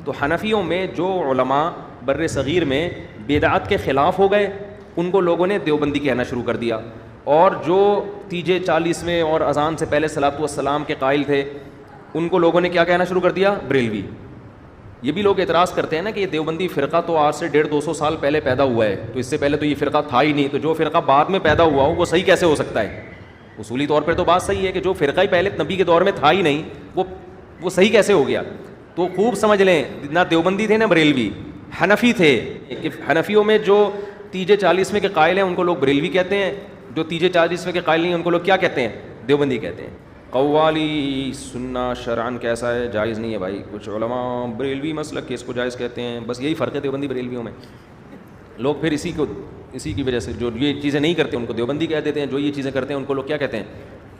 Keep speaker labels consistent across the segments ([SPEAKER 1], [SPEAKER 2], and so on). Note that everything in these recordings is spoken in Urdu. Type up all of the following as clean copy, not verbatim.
[SPEAKER 1] تو حنفیوں میں جو علماء بر صغیر میں بدعت کے خلاف ہو گئے ان کو لوگوں نے دیوبندی کہنا شروع کر دیا، اور جو تیجے 40ویں اور اذان سے پہلے صلاۃ والسلام کے قائل تھے ان کو لوگوں نے کیا کہنا شروع کر دیا؟ بریلوی۔ یہ بھی لوگ اعتراض کرتے ہیں نا کہ یہ دیوبندی فرقہ تو آج سے 150-200 سال پہلے پیدا ہوا ہے، تو اس سے پہلے تو یہ فرقہ تھا ہی نہیں، تو جو فرقہ بعد میں پیدا ہوا ہو وہ صحیح کیسے ہو سکتا ہے؟ اصولی طور پر تو بات صحیح ہے کہ جو فرقہ ہی پہلے نبی کے دور میں تھا ہی نہیں وہ صحیح کیسے ہو گیا؟ تو خوب سمجھ لیں، نہ دیوبندی تھے نہ بریلوی، حنفی تھے۔ کہ حنفیوں میں جو تیجے 40ویں کے قائل ہیں ان کو لوگ بریلوی کہتے ہیں، جو تیجے 40ویں کے قائل نہیں ان کو لوگ کیا کہتے ہیں؟ دیوبندی کہتے ہیں۔ قوالی سننا شرعن کیسا ہے؟ جائز نہیں ہے بھائی۔ کچھ علماء بریلوی مسلک کے اس کو جائز کہتے ہیں، بس یہی فرق ہے دیوبندی بریلویوں میں۔ لوگ پھر اسی کی وجہ سے جو یہ چیزیں نہیں کرتے ان کو دیوبندی کہہ دیتے ہیں، جو یہ چیزیں کرتے ہیں ان کو لوگ کیا کہتے ہیں؟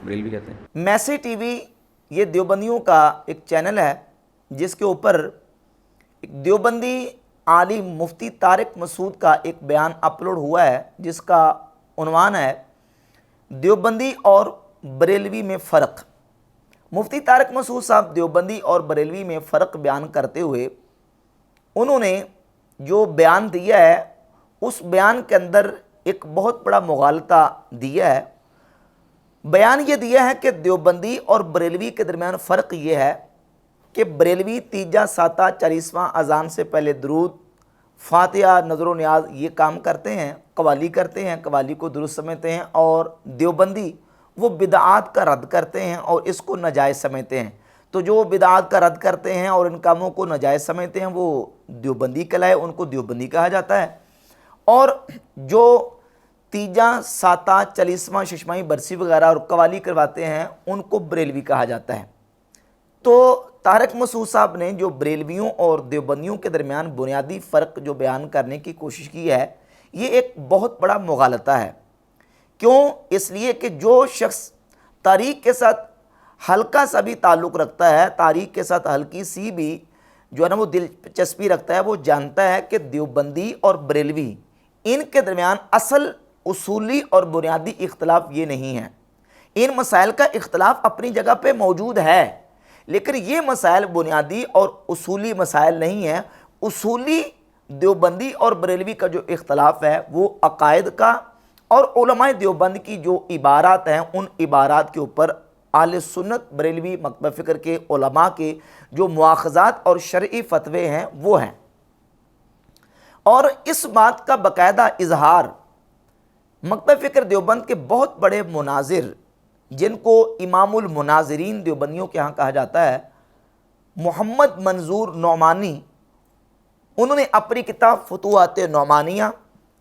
[SPEAKER 1] بریلوی کہتے ہیں۔
[SPEAKER 2] میسی ٹی وی یہ دیوبندیوں کا ایک چینل ہے جس کے اوپر ایک دیوبندی عالم مفتی طارق مسعود کا ایک بیان اپلوڈ ہوا ہے جس کا عنوان ہے دیوبندی اور بریلوی میں فرق۔ مفتی طارق مسعود صاحب دیوبندی اور بریلوی میں فرق بیان کرتے ہوئے انہوں نے جو بیان دیا ہے اس بیان کے اندر ایک بہت بڑا مغالطہ دیا ہے۔ بیان یہ دیا ہے کہ دیوبندی اور بریلوی کے درمیان فرق یہ ہے کہ بریلوی تیجا ساتہ 40واں اذان سے پہلے درود، فاتحہ، نظر و نیاز یہ کام کرتے ہیں، قوالی کرتے ہیں، قوالی کو درست سمجھتے ہیں، اور دیوبندی وہ بدعات کا رد کرتے ہیں اور اس کو ناجائز سمجھتے ہیں۔ تو جو بدعات کا رد کرتے ہیں اور ان کاموں کو ناجائز سمجھتے ہیں وہ دیوبندی کہلائے، ان کو دیوبندی کہا جاتا ہے، اور جو تیجا ساتہ 40واں ششماہی برسی وغیرہ اور قوالی کرواتے ہیں ان کو بریلوی کہا جاتا ہے۔ تو طارق مسعود صاحب نے جو بریلویوں اور دیوبندیوں کے درمیان بنیادی فرق جو بیان کرنے کی کوشش کی ہے یہ ایک بہت بڑا مغالطہ ہے۔ کیوں؟ اس لیے کہ جو شخص تاریخ کے ساتھ ہلکا سا بھی تعلق رکھتا ہے، تاریخ کے ساتھ ہلکی سی بھی جو ہے نا وہ دلچسپی رکھتا ہے، وہ جانتا ہے کہ دیوبندی اور بریلوی ان کے درمیان اصل اصولی اور بنیادی اختلاف یہ نہیں ہے۔ ان مسائل کا اختلاف اپنی جگہ پہ موجود ہے، لیکن یہ مسائل بنیادی اور اصولی مسائل نہیں ہیں۔ اصولی دیوبندی اور بریلوی کا جو اختلاف ہے وہ عقائد کا، اور علماء دیوبند کی جو عبارات ہیں ان عبارات کے اوپر اہل سنت بریلوی مکتبہ فکر کے علماء کے جو مواخذات اور شرعی فتوے ہیں وہ ہیں۔ اور اس بات کا باقاعدہ اظہار مکتبہ فکر دیوبند کے بہت بڑے مناظر جن کو امام المناظرین دیوبندیوں کے ہاں کہا جاتا ہے، محمد منظور نعمانی، انہوں نے اپنی کتاب فتوحات نعمانیہ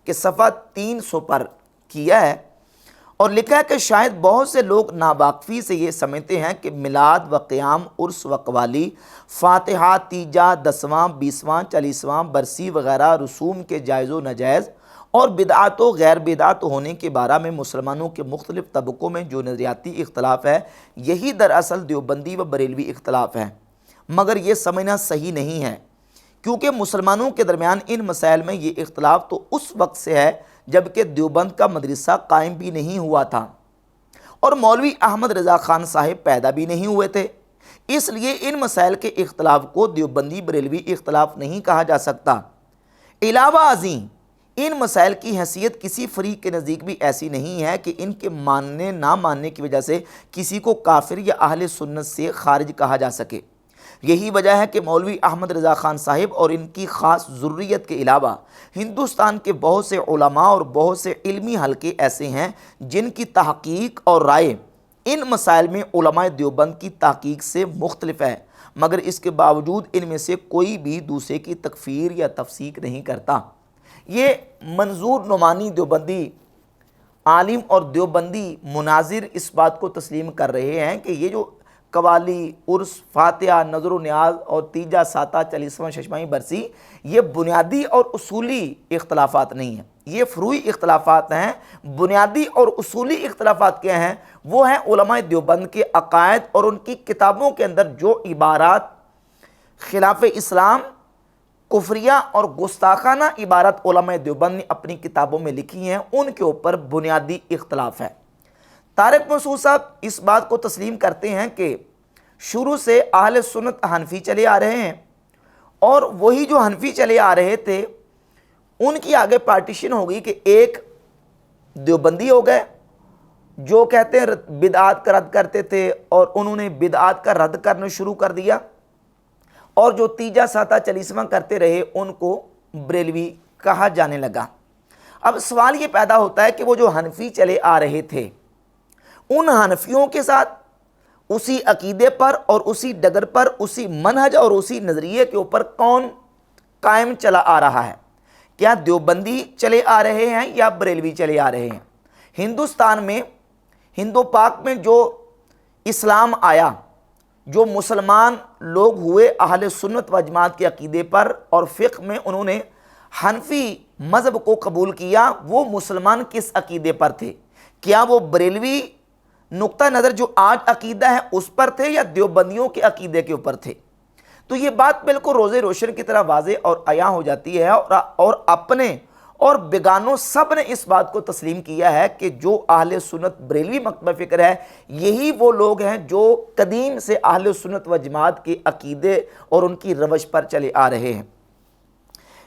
[SPEAKER 2] کے صفحہ 300 پر کیا ہے اور لکھا ہے کہ شاید بہت سے لوگ ناواقفی سے یہ سمجھتے ہیں کہ میلاد و قیام، عرس و قوالی، فاتحہ، تیجا، 10واں، 20واں، 40واں برسی وغیرہ رسوم کے جائز و ناجائز اور بدعات و غیر بدعات ہونے کے بارے میں مسلمانوں کے مختلف طبقوں میں جو نظریاتی اختلاف ہے یہی دراصل دیوبندی و بریلوی اختلاف ہے، مگر یہ سمجھنا صحیح نہیں ہے، کیونکہ مسلمانوں کے درمیان ان مسائل میں یہ اختلاف تو اس وقت سے ہے جبکہ دیوبند کا مدرسہ قائم بھی نہیں ہوا تھا اور مولوی احمد رضا خان صاحب پیدا بھی نہیں ہوئے تھے، اس لیے ان مسائل کے اختلاف کو دیوبندی بریلوی اختلاف نہیں کہا جا سکتا۔ علاوہ ازیں ان مسائل کی حیثیت کسی فریق کے نزدیک بھی ایسی نہیں ہے کہ ان کے ماننے نہ ماننے کی وجہ سے کسی کو کافر یا اہل سنت سے خارج کہا جا سکے۔ یہی وجہ ہے کہ مولوی احمد رضا خان صاحب اور ان کی خاص ذریت کے علاوہ ہندوستان کے بہت سے علماء اور بہت سے علمی حلقے ایسے ہیں جن کی تحقیق اور رائے ان مسائل میں علماء دیوبند کی تحقیق سے مختلف ہے، مگر اس کے باوجود ان میں سے کوئی بھی دوسرے کی تکفیر یا تفسیق نہیں کرتا۔ یہ منظور نعمانی دیوبندی عالم اور دیوبندی مناظر اس بات کو تسلیم کر رہے ہیں کہ یہ جو قوالی، عرس، فاتحہ، نظر و نیاز اور تیجا ساتہ 40واں ششماہی برسی یہ بنیادی اور اصولی اختلافات نہیں ہیں، یہ فروعی اختلافات ہیں۔ بنیادی اور اصولی اختلافات کیا ہیں؟ وہ ہیں علماء دیوبند کے عقائد اور ان کی کتابوں کے اندر جو عبارات خلاف اسلام، کفریہ اور گستاخانہ عبارت علماء دیوبند نے اپنی کتابوں میں لکھی ہیں ان کے اوپر بنیادی اختلاف ہے۔ طارق مسعود صاحب اس بات کو تسلیم کرتے ہیں کہ شروع سے اہل سنت حنفی چلے آ رہے ہیں اور وہی جو حنفی چلے آ رہے تھے ان کی آگے پارٹیشن ہو گئی کہ ایک دیوبندی ہو گئے جو کہتے ہیں بدعات کا رد کرتے تھے اور انہوں نے بدعات کا رد کرنا شروع کر دیا، اور جو تیجا ساتھا چالیسواں کرتے رہے ان کو بریلوی کہا جانے لگا۔ اب سوال یہ پیدا ہوتا ہے کہ وہ جو حنفی چلے آ رہے تھے ان حنفیوں کے ساتھ اسی عقیدے پر اور اسی ڈگر پر اسی منہج اور اسی نظریے کے اوپر کون قائم چلا آ رہا ہے؟ کیا دیوبندی چلے آ رہے ہیں یا بریلوی چلے آ رہے ہیں؟ ہندوستان میں، ہندو پاک میں جو اسلام آیا، جو مسلمان لوگ ہوئے اہل سنت و جماعت کے عقیدے پر اور فقہ میں انہوں نے حنفی مذہب کو قبول کیا، وہ مسلمان کس عقیدے پر تھے؟ کیا وہ بریلوی نقطہ نظر جو آج عقیدہ ہے اس پر تھے یا دیوبندیوں کے عقیدے کے اوپر تھے؟ تو یہ بات بالکل روزے روشن کی طرح واضح اور عیاں ہو جاتی ہے، اور اپنے اور بیگانوں سب نے اس بات کو تسلیم کیا ہے کہ جو اہل سنت بریلوی مکتبہ فکر ہے یہی وہ لوگ ہیں جو قدیم سے اہل سنت و جماعت کے عقیدے اور ان کی روش پر چلے آ رہے ہیں۔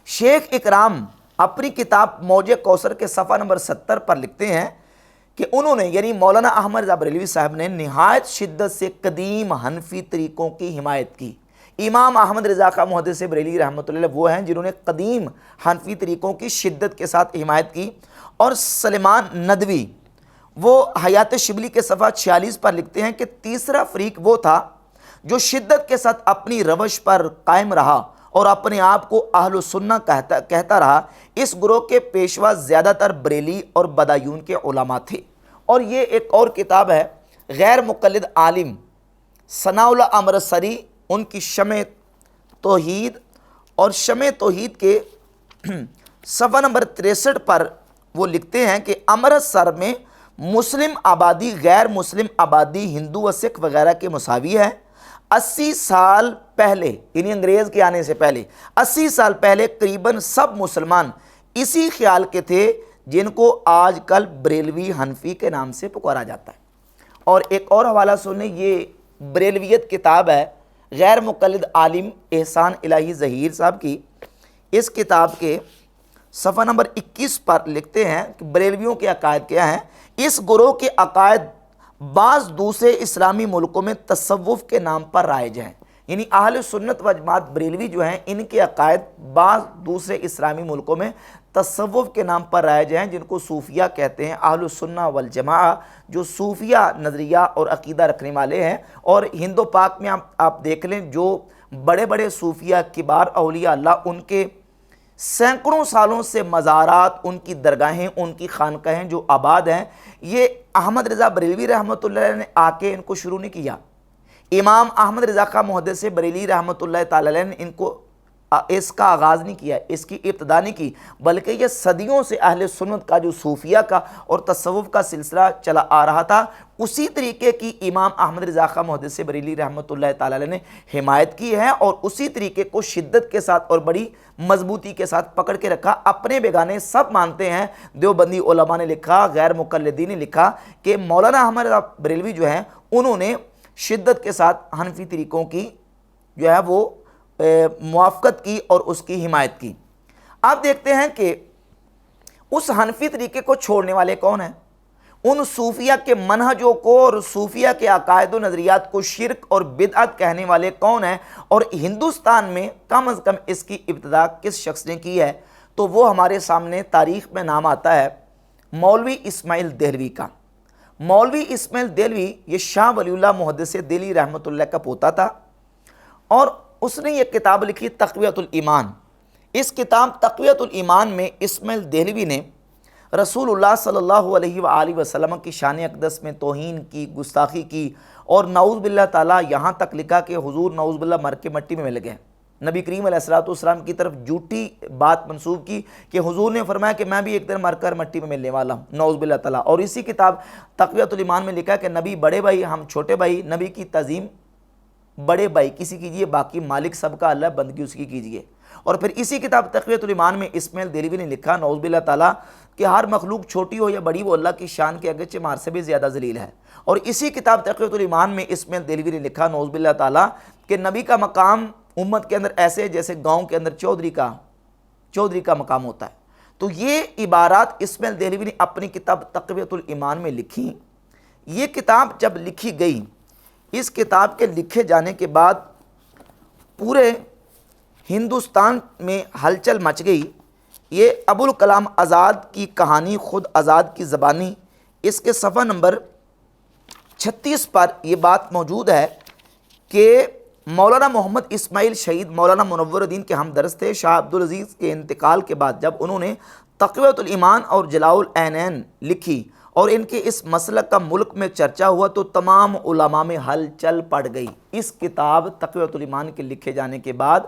[SPEAKER 2] شیخ اکرام اپنی کتاب موج کوثر کے صفحہ نمبر 70 پر لکھتے ہیں کہ انہوں نے یعنی مولانا احمد رضا بریلوی صاحب نے نہایت شدت سے قدیم حنفی طریقوں کی حمایت کی۔ امام احمد رضا خان محدث بریلوی رحمۃ اللہ وہ ہیں جنہوں نے قدیم حنفی طریقوں کی شدت کے ساتھ حمایت کی، اور سلیمان ندوی وہ حیات شبلی کے صفحہ 46 پر لکھتے ہیں کہ تیسرا فریق وہ تھا جو شدت کے ساتھ اپنی روش پر قائم رہا اور اپنے آپ کو اہل سنہ کہتا رہا۔ اس گروہ کے پیشوا زیادہ تر بریلی اور بدایون کے علماء تھے۔ اور یہ ایک اور کتاب ہے غیر مقلد عالم ثناء اللہ امرتسری، ان کی شمع توحید، اور شمع توحید کے صفحہ نمبر 63 پر وہ لکھتے ہیں کہ امرتسر میں مسلم آبادی غیر مسلم آبادی ہندو و سکھ وغیرہ کے مساوی ہے۔ 80 سال پہلے یعنی انگریز کے آنے سے پہلے 80 سال پہلے قریباً سب مسلمان اسی خیال کے تھے جن کو آج کل بریلوی حنفی کے نام سے پکارا جاتا ہے۔ اور ایک اور حوالہ سنیں، یہ بریلویت کتاب ہے غیر مقلد عالم احسان الہی ظہیر صاحب کی۔ اس کتاب کے صفحہ نمبر 21 پر لکھتے ہیں کہ بریلویوں کے عقائد کیا ہیں۔ اس گروہ کے عقائد بعض دوسرے اسلامی ملکوں میں تصوف کے نام پر رائج ہیں، یعنی اہل سنت و جماعت بریلوی جو ہیں ان کے عقائد بعض دوسرے اسلامی ملکوں میں تصوف کے نام پر رائج ہیں، جن کو صوفیہ کہتے ہیں۔ اہل السنہ والجماعہ جو صوفیہ نظریہ اور عقیدہ رکھنے والے ہیں، اور ہندو پاک میں آپ دیکھ لیں جو بڑے بڑے صوفیہ کبار اولیاء اللہ ان کے سینکڑوں سالوں سے مزارات، ان کی درگاہیں، ان کی خانقاہیں جو آباد ہیں، یہ احمد رضا بریلوی رحمۃ اللہ علیہ نے آ کے ان کو شروع نہیں کیا۔ امام احمد رضا خان محدث بریلوی رحمۃ اللہ تعالی علیہ نے ان کو اس کا آغاز نہیں کیا، اس کی ابتدا نہیں کی، بلکہ یہ صدیوں سے اہل سنت کا جو صوفیہ کا اور تصوف کا سلسلہ چلا آ رہا تھا، اسی طریقے کی امام احمد رضا خان محدث بریلوی رحمۃ اللہ تعالی علیہ نے حمایت کی ہے، اور اسی طریقے کو شدت کے ساتھ اور بڑی مضبوطی کے ساتھ پکڑ کے رکھا۔ اپنے بیگانے سب مانتے ہیں، دیوبندی علماء نے لکھا، غیر مقلدین نے لکھا کہ مولانا احمد رضا بریلوی جو ہیں انہوں نے شدت کے ساتھ حنفی طریقوں کی جو ہے وہ موافقت کی اور اس کی حمایت کی۔ آپ دیکھتے ہیں کہ اس حنفی طریقے کو چھوڑنے والے کون ہیں؟ ان صوفیہ کے منہجوں کو اور صوفیہ کے عقائد و نظریات کو شرک اور بدعت کہنے والے کون ہیں؟ اور ہندوستان میں کم از کم اس کی ابتدا کس شخص نے کی ہے؟ تو وہ ہمارے سامنے تاریخ میں نام آتا ہے مولوی اسماعیل دہلوی کا۔ مولوی اسماعیل دہلوی یہ شاہ ولی اللہ محدث دہلوی رحمۃ اللہ کا پوتا تھا، اور اس نے یہ کتاب لکھی تقویۃ الایمان۔ اس کتاب تقویۃ الایمان میں اسماعیل دہلوی نے رسول اللہ صلی اللہ علیہ وآلہ وسلم کی شان اقدس میں توہین کی، گستاخی کی، اور نعوذ باللہ تعالیٰ یہاں تک لکھا کہ حضور نعوذ باللہ مر کے مٹی میں مل گئے۔ نبی کریم علیہ الصلوۃ والسلام کی طرف جھوٹی بات منسوب کی کہ حضور نے فرمایا کہ میں بھی ایک دن مر کر مٹی میں ملنے والا ہوں، نعوذ باللہ تعالیٰ۔ اور اسی کتاب تقویۃ الایمان میں لکھا کہ نبی بڑے بھائی، ہم چھوٹے بھائی، نبی کی تعظیم بڑے بھائی کسی کیجئے، باقی مالک سب کا اللہ، بندگی اس کی کیجئے۔ اور پھر اسی کتاب تقویۃ الایمان میں اسماعیل دہلوی نے لکھا نعوذ باللہ تعالیٰ کہ ہر مخلوق چھوٹی ہو یا بڑی وہ اللہ کی شان کے اگرچہ مار سے بھی زیادہ ذلیل ہے۔ اور اسی کتاب تقویۃ الایمان میں اسماعیل دہلوی نے لکھا نعوذ باللہ تعالیٰ کہ نبی کا مقام امت کے اندر ایسے جیسے گاؤں کے اندر چودھری کا مقام ہوتا ہے۔ تو یہ عبارات اسماعیل دہلوی نے اپنی کتاب تقویۃ الایمان میں لکھی۔ یہ کتاب جب لکھی گئی، اس کتاب کے لکھے جانے کے بعد پورے ہندوستان میں ہلچل مچ گئی۔ یہ ابوالکلام آزاد کی کہانی، خود آزاد کی زبانی، اس کے صفحہ نمبر 36 پر یہ بات موجود ہے کہ مولانا محمد اسماعیل شہید مولانا منور الدین کے ہمدرس تھے۔ شاہ عبدالعزیز کے انتقال کے بعد جب انہوں نے تقویۃ الایمان اور جلاء العینین لکھی اور ان کے اس مسلک کا ملک میں چرچا ہوا تو تمام علماء میں ہلچل پڑ گئی۔ اس کتاب تقویۃ الایمان کے لکھے جانے کے بعد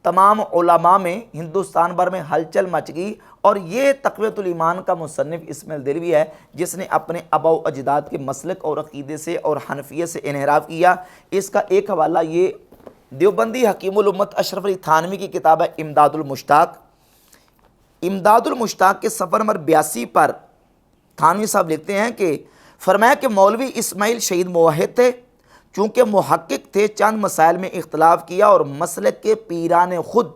[SPEAKER 2] تمام علماء میں ہندوستان بھر میں ہلچل مچ گئی، اور یہ تقویۃ الایمان کا مصنف اسماعیل دہلوی ہے جس نے اپنے آباء و اجداد کے مسلک اور عقیدے سے اور حنفیت سے انحراف کیا۔ اس کا ایک حوالہ یہ دیوبندی حکیم الامت اشرف علی تھانوی کی کتاب ہے امداد المشتاق۔ امداد المشتاق کے صفحہ نمبر 82 پر تھانوی صاحب لکھتے ہیں کہ فرمایا کہ مولوی اسماعیل شہید موحد تھے، چونکہ محقق تھے، چند مسائل میں اختلاف کیا اور مسلک کے پیران خود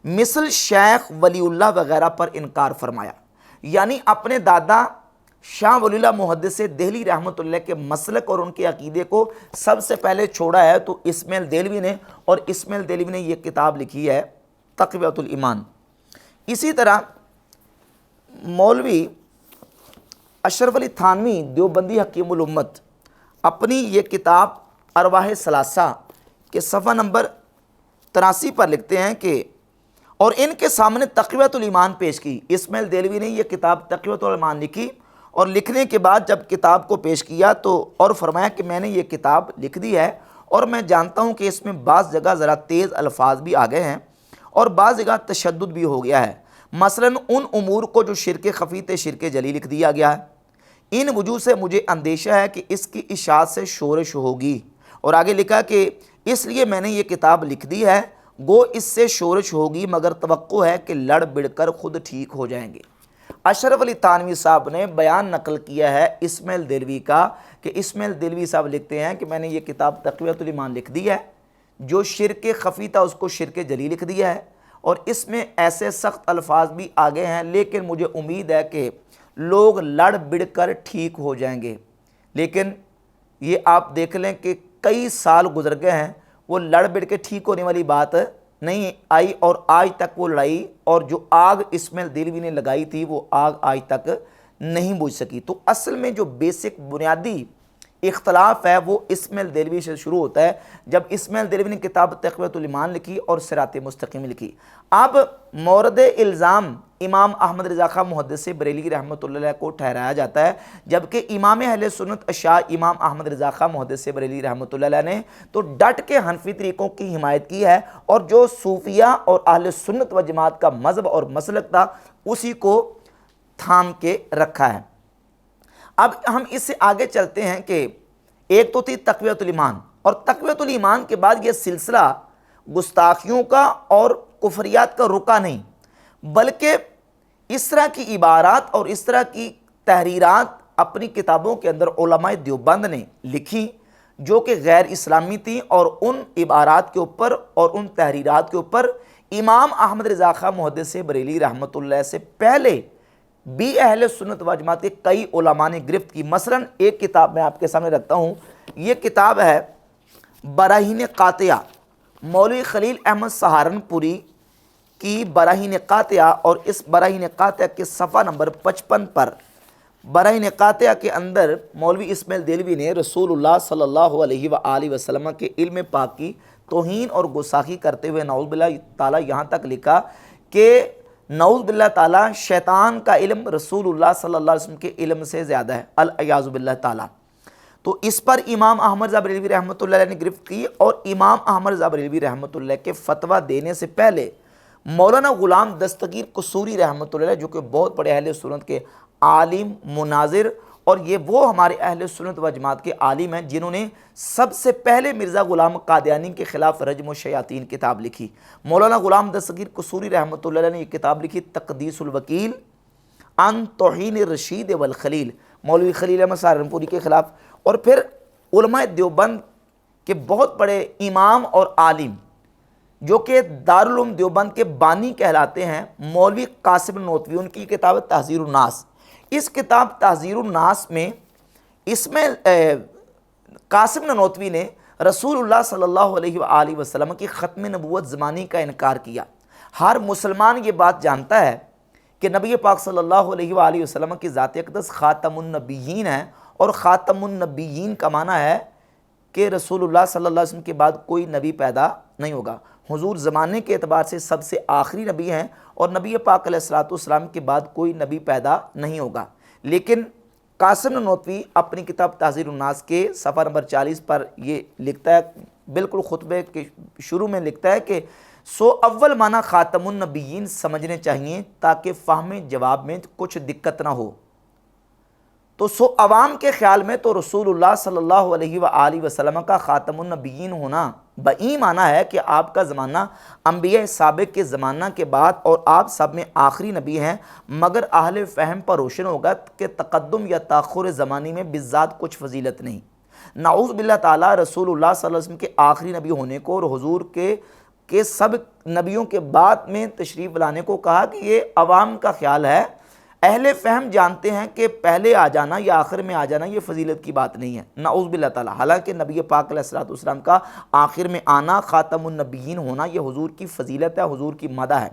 [SPEAKER 2] مثل شیخ ولی اللہ وغیرہ پر انکار فرمایا۔ یعنی اپنے دادا شاہ ولی اللہ محدث دہلی رحمۃ اللہ کے مسلک اور ان کے عقیدے کو سب سے پہلے چھوڑا ہے تو اسماعیل دہلوی نے، اور اسماعیل دہلوی نے یہ کتاب لکھی ہے تقویۃ الایمان۔ اسی طرح مولوی اشرف علی تھانوی دیوبندی حکیم الامت اپنی یہ کتاب ارواح ثلاثہ کے صفحہ نمبر 83 پر لکھتے ہیں کہ اور ان کے سامنے تقویۃ الایمان پیش کی۔ اسماعیل دہلوی نے یہ کتاب تقویۃ الایمان لکھی، اور لکھنے کے بعد جب کتاب کو پیش کیا تو اور فرمایا کہ میں نے یہ کتاب لکھ دی ہے، اور میں جانتا ہوں کہ اس میں بعض جگہ ذرا تیز الفاظ بھی آ گئے ہیں اور بعض جگہ تشدد بھی ہو گیا ہے، مثلا ان امور کو جو شرک خفی تھے شرک جلی لکھ دیا گیا ہے۔ ان وجوہ سے مجھے اندیشہ ہے کہ اس کی اشاعت سے شورش ہوگی، اور آگے لکھا کہ اس لیے میں نے یہ کتاب لکھ دی ہے، گو اس سے شورش ہوگی مگر توقع ہے کہ لڑ بڑھ کر خود ٹھیک ہو جائیں گے۔ اشرف علی تھانوی صاحب نے بیان نقل کیا ہے اسماعیل دہلوی کا کہ اسماعیل دہلوی صاحب لکھتے ہیں کہ میں نے یہ کتاب تقویۃ الایمان لکھ دی ہے، جو شرک خفی تھا اس کو شرک جلی لکھ دیا ہے، اور اس میں ایسے سخت الفاظ بھی آگے ہیں، لیکن مجھے امید ہے کہ لوگ لڑ بڑھ کر ٹھیک ہو جائیں گے۔ لیکن یہ آپ دیکھ لیں کہ کئی سال گزر گئے ہیں، وہ لڑ بڑھ کے ٹھیک ہونے والی بات نہیں آئی، اور آج تک وہ لڑائی اور جو آگ اسماعیل دہلوی نے لگائی تھی وہ آگ آج تک نہیں بجھ سکی۔ تو اصل میں جو بیسک بنیادی اختلاف ہے وہ اسماعیل دہلوی سے شروع ہوتا ہے، جب اسماعیل دہلوی نے کتاب تقویۃ الایمان لکھی اور صراط مستقیم لکھی۔ اب مورد الزام امام احمد رضا خان محدث بریلوی رحمۃ اللہ علیہ کو ٹھہرایا جاتا ہے، جبکہ امام اہل سنت اشاع امام احمد رضا خان محدث بریلوی رحمۃ اللہ علیہ نے تو ڈٹ کے حنفی طریقوں کی حمایت کی ہے، اور جو صوفیہ اور اہل سنت و جماعت کا مذہب اور مسلک تھا اسی کو تھام کے رکھا ہے۔ اب ہم اس سے آگے چلتے ہیں کہ ایک تو تھی تقویۃ الایمان، اور تقویۃ الایمان کے بعد یہ سلسلہ گستاخیوں کا اور کفریات کا رکا نہیں، بلکہ اس طرح کی عبارات اور اس طرح کی تحریرات اپنی کتابوں کے اندر علماء دیوبند نے لکھی جو کہ غیر اسلامی تھیں، اور ان عبارات کے اوپر اور ان تحریرات کے اوپر امام احمد رضا خان محدث بریلوی رحمۃ اللہ سے پہلے بھی اہل سنت و جماعت کے کئی علماء نے گرفت کی۔ مثلا ایک کتاب میں آپ کے سامنے رکھتا ہوں، یہ کتاب ہے براہین قاطعہ، مولوی خلیل احمد سہارنپوری کی براہین قاطعہ، اور اس براہین قاطعہ کے صفحہ نمبر 55 پر براہین قاطعہ کے اندر مولوی اسماعیل دہلوی نے رسول اللہ صلی اللہ علیہ وآلہ وسلم کے علم پاک کی توہین اور گستاخی کرتے ہوئے نعوذ باللہ تعالیٰ یہاں تک لکھا کہ نعوذ باللہ تعالیٰ شیطان کا علم رسول اللہ صلی اللہ علیہ وسلم کے علم سے زیادہ ہے، الیاذ باللہ تعالیٰ۔ تو اس پر امام احمد رضا بریلوی رحمۃ اللہ علیہ نے گرفت کی، اور امام احمد رضا بریلوی رحمۃ اللہ کے فتویٰ دینے سے پہلے مولانا غلام دستگیر قصوری رحمۃ اللہ علیہ جو کہ بہت بڑے اہل سنت کے عالم مناظر، اور یہ وہ ہمارے اہل سنت و جماعت کے عالم ہیں جنہوں نے سب سے پہلے مرزا غلام قادیانی کے خلاف رجم الشیاطین کتاب لکھی۔ مولانا غلام دستگیر قصوری رحمۃ اللہ علیہ نے یہ کتاب لکھی تقدیس الوکیل عن توہین الرشید والخلیل، مولوی خلیل احمد سہارنپوری کے خلاف۔ اور پھر علماء دیوبند کے بہت بڑے امام اور عالم جو کہ دارالعلوم دیوبند کے بانی کہلاتے ہیں، مولوی قاسم نانوتوی، ان کی کتاب تحذیر الناس۔ اس کتاب تحذیر الناس میں قاسم نانوتوی نے رسول اللہ صلی اللہ علیہ وآلہ وسلم کی ختم نبوت زمانی کا انکار کیا۔ ہر مسلمان یہ بات جانتا ہے کہ نبی پاک صلی اللہ علیہ وآلہ وسلم کی ذات اقدس خاتم النبیین ہے، اور خاتم النبیین کا معنی ہے کہ رسول اللہ صلی اللہ علیہ وسلم کے بعد کوئی نبی پیدا نہیں ہوگا۔ حضور زمانے کے اعتبار سے سب سے آخری نبی ہیں، اور نبی پاک علیہ السلام کے بعد کوئی نبی پیدا نہیں ہوگا۔ لیکن قاسم نانوتوی اپنی کتاب تحذیر الناس کے صفحہ نمبر 40 پر یہ لکھتا ہے، بالکل خطبے کے شروع میں لکھتا ہے کہ سو اول معنی خاتم النبیین سمجھنے چاہیے تاکہ فہم جواب میں کچھ دقت نہ ہو۔ تو سو عوام کے خیال میں تو رسول اللہ صلی اللہ علیہ وآلہ وسلم کا خاتم النبیین ہونا بئی معنی ہے کہ آپ کا زمانہ انبیاء سابق کے زمانہ کے بعد اور آپ سب میں آخری نبی ہیں، مگر اہل فہم پر روشن ہوگا کہ تقدم یا تاخر زمانی میں بالذات کچھ فضیلت نہیں۔ نعوذ باللہ تعالیٰ رسول اللہ صلی اللہ علیہ وسلم کے آخری نبی ہونے کو اور حضور کے سب نبیوں کے بعد میں تشریف لانے کو کہا کہ یہ عوام کا خیال ہے، اہل فہم جانتے ہیں کہ پہلے آ جانا یا آخر میں آ جانا یہ فضیلت کی بات نہیں ہے، نعوذ باللہ تعالیٰ۔ حالانکہ نبی پاک علیہ السلام کا آخر میں آنا، خاتم النبیین ہونا، یہ حضور کی فضیلت ہے، حضور کی مدح ہے۔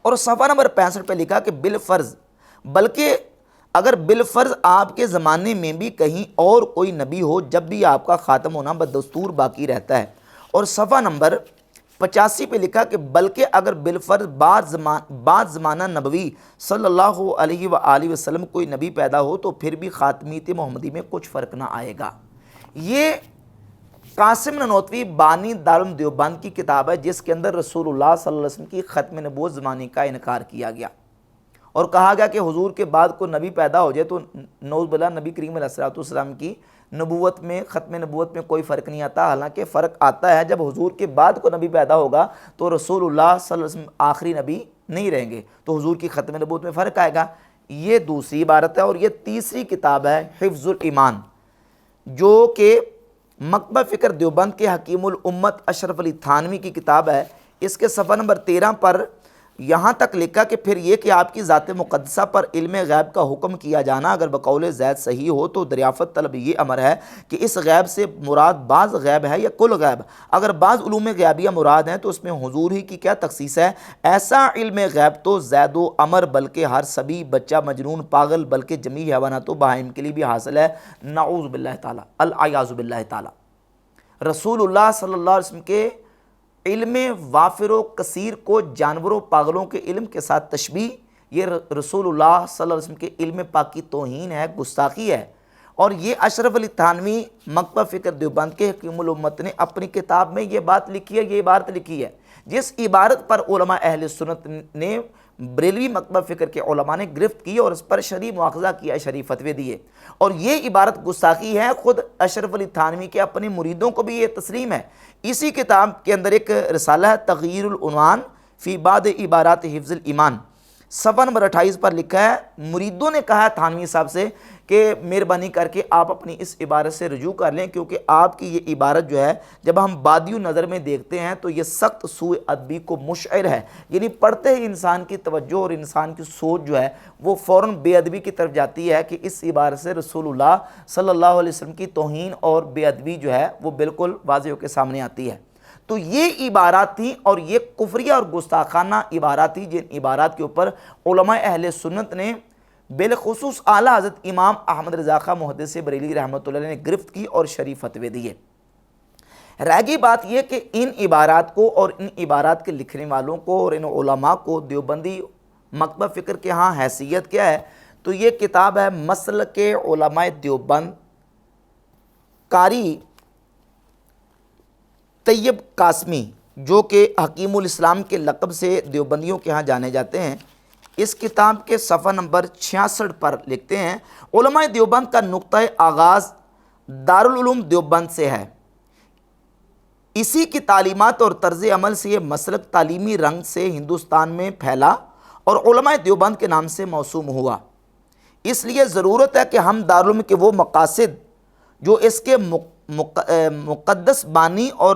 [SPEAKER 2] اور صفحہ نمبر 65 پہ لکھا کہ بالفرض، بلکہ اگر بالفرض آپ کے زمانے میں بھی کہیں اور کوئی نبی ہو، جب بھی آپ کا خاتم ہونا بدستور باقی رہتا ہے۔ اور صفحہ نمبر 85 پہ لکھا کہ بلکہ اگر بالفرض بعد زمانہ نبوی صلی اللہ علیہ وآلہ وسلم کوئی نبی پیدا ہو تو پھر بھی خاتمیت محمدی میں کچھ فرق نہ آئے گا۔ یہ قاسم نانوتوی بانی دارالعلوم دیوبند کی کتاب ہے، جس کے اندر رسول اللہ صلی اللہ علیہ وسلم کی ختم نبوت زمانی کا انکار کیا گیا، اور کہا گیا کہ حضور کے بعد کوئی نبی پیدا ہو جائے تو نعوذ باللہ نبی کریم علیہ السلام کی نبوت میں، ختم نبوت میں کوئی فرق نہیں آتا۔ حالانکہ فرق آتا ہے، جب حضور کے بعد کوئی نبی پیدا ہوگا تو رسول اللہ صلی اللہ علیہ وسلم آخری نبی نہیں رہیں گے، تو حضور کی ختم نبوت میں فرق آئے گا۔ یہ دوسری عبارت ہے۔ اور یہ تیسری کتاب ہے حفظ الایمان، جو کہ مکتبہ فکر دیوبند کے حکیم الامت اشرف علی تھانوی کی کتاب ہے۔ اس کے صفحہ نمبر 13 پر یہاں تک لکھا کہ پھر یہ کہ آپ کی ذات مقدسہ پر علم غیب کا حکم کیا جانا اگر بقول زید صحیح ہو تو دریافت طلب یہ امر ہے کہ اس غیب سے مراد بعض غیب ہے یا کل غیب۔ اگر بعض علوم غیبیہ مراد ہیں تو اس میں حضور ہی کی کیا تخصیص ہے؟ ایسا علم غیب تو زید و عمر بلکہ ہر سبھی بچہ مجنون پاگل بلکہ جمیع حیوانات و بہائم کے لیے بھی حاصل ہے، نعوذ باللہ تعالیٰ، العیاذ باللہ تعالیٰ۔ رسول اللہ صلی اللہ علیہ وسلم کے علم وافر و کثیر کو جانوروں پاگلوں کے علم کے ساتھ تشبیہ، یہ رسول اللہ صلی اللہ علیہ وسلم کے علم پاک کی توہین ہے، گستاخی ہے۔ اور یہ اشرف علی تھانوی مکتبہ فکر دیوبند کے حکیم الامت نے اپنی کتاب میں یہ بات لکھی ہے، یہ عبارت لکھی ہے، جس عبارت پر علماء اہل سنت نے بریلوی مکتبہ فکر کے علماء نے گرفت کی اور اس پر شرعی مواخذہ کیا، شرعی فتوے دیے، اور یہ عبارت گستاخی ہے۔ خود اشرف علی تھانوی کے اپنے مریدوں کو بھی یہ تسلیم ہے۔ اسی کتاب کے اندر ایک رسالہ ہے تغییر العنوان فی بعض عبارات حفظ الایمان، صفحہ نمبر 28 پر لکھا ہے، مریدوں نے کہا ہے تھانوی صاحب سے کہ مہربانی کر کے آپ اپنی اس عبارت سے رجوع کر لیں، کیونکہ آپ کی یہ عبارت جو ہے جب ہم بادی نظر میں دیکھتے ہیں تو یہ سخت سوء ادبی کو مشعر ہے، یعنی پڑھتے ہی انسان کی توجہ اور انسان کی سوچ جو ہے وہ فوراً بے ادبی کی طرف جاتی ہے کہ اس عبارت سے رسول اللہ صلی اللہ علیہ وسلم کی توہین اور بے ادبی جو ہے وہ بالکل واضح ہو کے سامنے آتی ہے۔ تو یہ عبارات تھیں اور یہ کفریہ اور گستاخانہ عبارات تھیں، جن عبارات کے اوپر علماء اہل سنت نے بالخصوص اعلیٰ حضرت امام احمد رضا خاں محدث بریلوی رحمۃ اللہ علیہ نے گرفت کی اور شرعی فتوے دیے۔ رہ گئی بات یہ کہ ان عبارات کو اور ان عبارات کے لکھنے والوں کو اور ان علماء کو دیوبندی مکتبہ فکر کے ہاں حیثیت کیا ہے؟ تو یہ کتاب ہے مسلک علماء دیوبند، قاری طیب قاسمی، جو کہ حکیم الاسلام کے لقب سے دیوبندیوں کے ہاں جانے جاتے ہیں۔ اس کتاب کے صفحہ نمبر 66 پر لکھتے ہیں، علماء دیوبند کا نقطہ آغاز دارالعلوم دیوبند سے ہے، اسی کی تعلیمات اور طرز عمل سے یہ مسلک تعلیمی رنگ سے ہندوستان میں پھیلا اور علماء دیوبند کے نام سے موسوم ہوا۔ اس لیے ضرورت ہے کہ ہم دارالعلوم کے وہ مقاصد جو اس کے مقدس بانی اور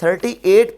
[SPEAKER 2] 38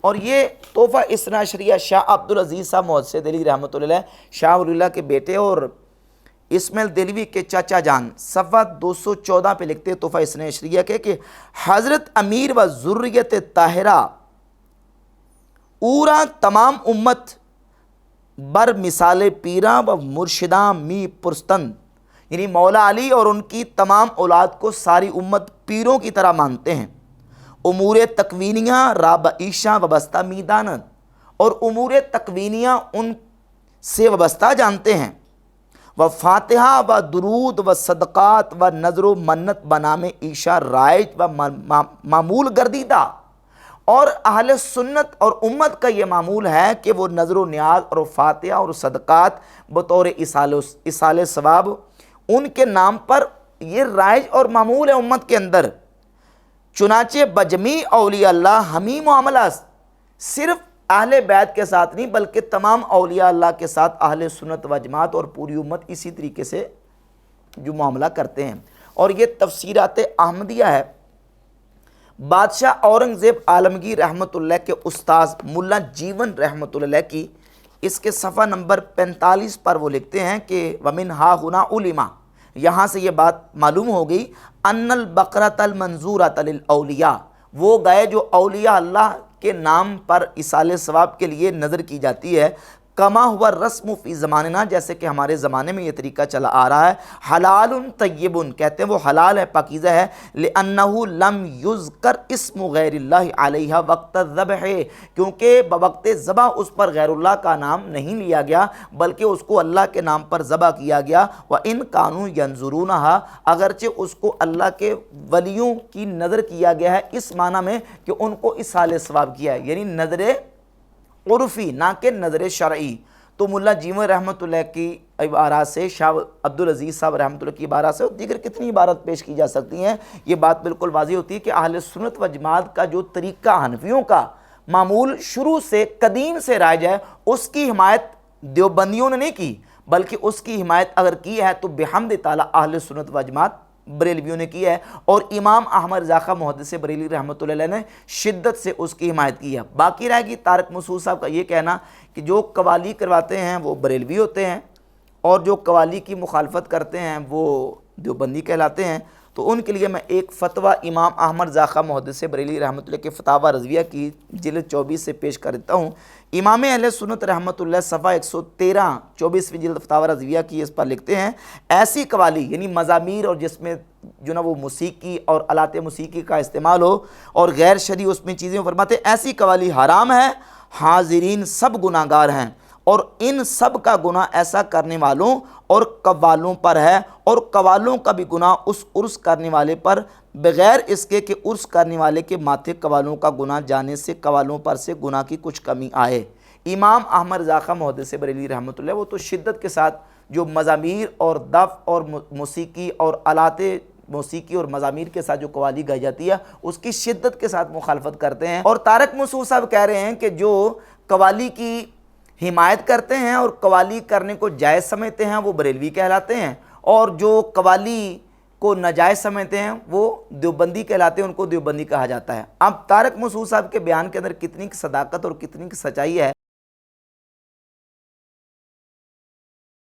[SPEAKER 2] اور یہ تحفہ اثنا عشریہ شاہ عبدالعزیز صاحب محدث دہلوی رحمۃ اللہ علیہ شاہ ولی اللہ کے بیٹے اور اسماعیل دہلوی کے چاچا جان صفحہ 214 پہ لکھتے تحفہ اثنا عشریہ کے کہ حضرت امیر و ذریت طاہرہ اورا تمام امت بر مثال پیراں و مرشداں می پرستند، یعنی مولا علی اور ان کی تمام اولاد کو ساری امت پیروں کی طرح مانتے ہیں۔ امور تکوینیہ راب عیشہ وابستہ میدانت، اور امور تکوینیہ ان سے وابستہ جانتے ہیں۔ و فاتحہ و درود و صدقات و نظر و منت بنام عیشہ رائج و معمول گردیدہ، اور اہل سنت اور امت کا یہ معمول ہے کہ وہ نظر و نیاز اور فاتحہ اور صدقات بطور اصال ثواب ان کے نام پر یہ رائج اور معمول ہے امت کے اندر۔ چنانچہ بجمی اولیاء اللہ ہمیں معاملہ صرف اہل بیت کے ساتھ نہیں بلکہ تمام اولیاء اللہ کے ساتھ اہل سنت و جماعت اور پوری امت اسی طریقے سے جو معاملہ کرتے ہیں۔ اور یہ تفسیرات احمدیہ ہے، بادشاہ اورنگزیب عالمگیر رحمۃ اللہ کے استاذ ملا جیون رحمۃ اللہ کی، اس کے صفحہ نمبر 45 پر وہ لکھتے ہیں کہ ومن ہا ہنا علما، یہاں سے یہ بات معلوم ہو گئی، ان البقرۃ المنظورۃ للاولیاء، وہ گائے جو اولیاء اللہ کے نام پر اصال ثواب کے لیے نظر کی جاتی ہے، کما ہوا رسم فی زماننا، جیسے کہ ہمارے زمانے میں یہ طریقہ چلا آ رہا ہے، حلال طیب، کہتے ہیں وہ حلال ہے، پاکیزہ ہے، لأنہ لم یذکر اسم غیر اللہ علیہ وقت الذبح، کیونکہ بوقت ذبح اس پر غیر اللہ کا نام نہیں لیا گیا بلکہ اس کو اللہ کے نام پر ذبح کیا گیا۔ وَإِن كَانُوا يَنظُرُونَهَا، اگرچہ اس کو اللہ کے ولیوں کی نظر کیا گیا ہے، اس معنی میں کہ ان کو اصال ثواب کیا ہے، یعنی نظر عرفی نہ کہ نظر شرعی۔ تو ملا جیون رحمۃ اللہ کی عبارات سے، شاہ عبدالعزیز صاحب رحمۃ اللہ کی عبارات سے، اور دیگر کتنی عبارت پیش کی جا سکتی ہیں، یہ بات بالکل واضح ہوتی ہے کہ اہل سنت و جماعت کا جو طریقہ حنفیوں کا معمول شروع سے قدیم سے رائج ہے، اس کی حمایت دیوبندیوں نے نہیں کی بلکہ اس کی حمایت اگر کی ہے تو بحمد تعالیٰ اہل سنت و جماعت بریلویوں نے کی ہے، اور امام احمد رضا خاں محدث بریلوی رحمۃ اللہ علیہ نے شدت سے اس کی حمایت کی ہے۔ باقی رہے گی طارق مسعود صاحب کا یہ کہنا کہ جو قوالی کرواتے ہیں وہ بریلوی ہوتے ہیں اور جو قوالی کی مخالفت کرتے ہیں وہ دیوبندی کہلاتے ہیں۔ تو ان کے لیے میں ایک فتویٰ امام احمد رضا خاں محدث بریلوی رحمۃ اللہ کے فتاویٰ رضویہ کی جلد 24 سے پیش کر دیتا ہوں۔ امام اہل سنت رحمۃ اللہ صفحہ 113 24ویں جلد فتاویٰ رضویہ کی، اس پر لکھتے ہیں ایسی قوالی یعنی مزامیر اور جس میں جو نا وہ موسیقی اور آلات موسیقی کا استعمال ہو اور غیر شرعی اس میں چیزیں، فرماتے ہیں ایسی قوالی حرام ہے، حاضرین سب گناہ گار ہیں، اور ان سب کا گناہ ایسا کرنے والوں اور قوالوں پر ہے، اور قوالوں کا بھی گناہ اس عرس کرنے والے پر، بغیر اس کے کہ عرس کرنے والے کے ماتھے قوالوں کا گناہ جانے سے قوالوں پر سے گناہ کی کچھ کمی آئے۔ امام احمد رضا خاں محدث بریلوی رحمۃ اللہ وہ تو شدت کے ساتھ جو مزامیر اور دف اور موسیقی اور آلات موسیقی اور مزامیر کے ساتھ جو قوالی گائی جاتی ہے اس کی شدت کے ساتھ مخالفت کرتے ہیں۔ اور طارق مسعود صاحب کہہ رہے ہیں کہ جو قوالی کی حمایت کرتے ہیں اور قوالی کرنے کو جائز سمجھتے ہیں وہ بریلوی کہلاتے ہیں، اور جو قوالی کو ناجائز سمجھتے ہیں وہ دیوبندی کہلاتے ہیں، ان کو دیوبندی کہا جاتا ہے۔ اب طارق مسعود صاحب کے بیان کے اندر کتنی صداقت اور کتنی سچائی ہے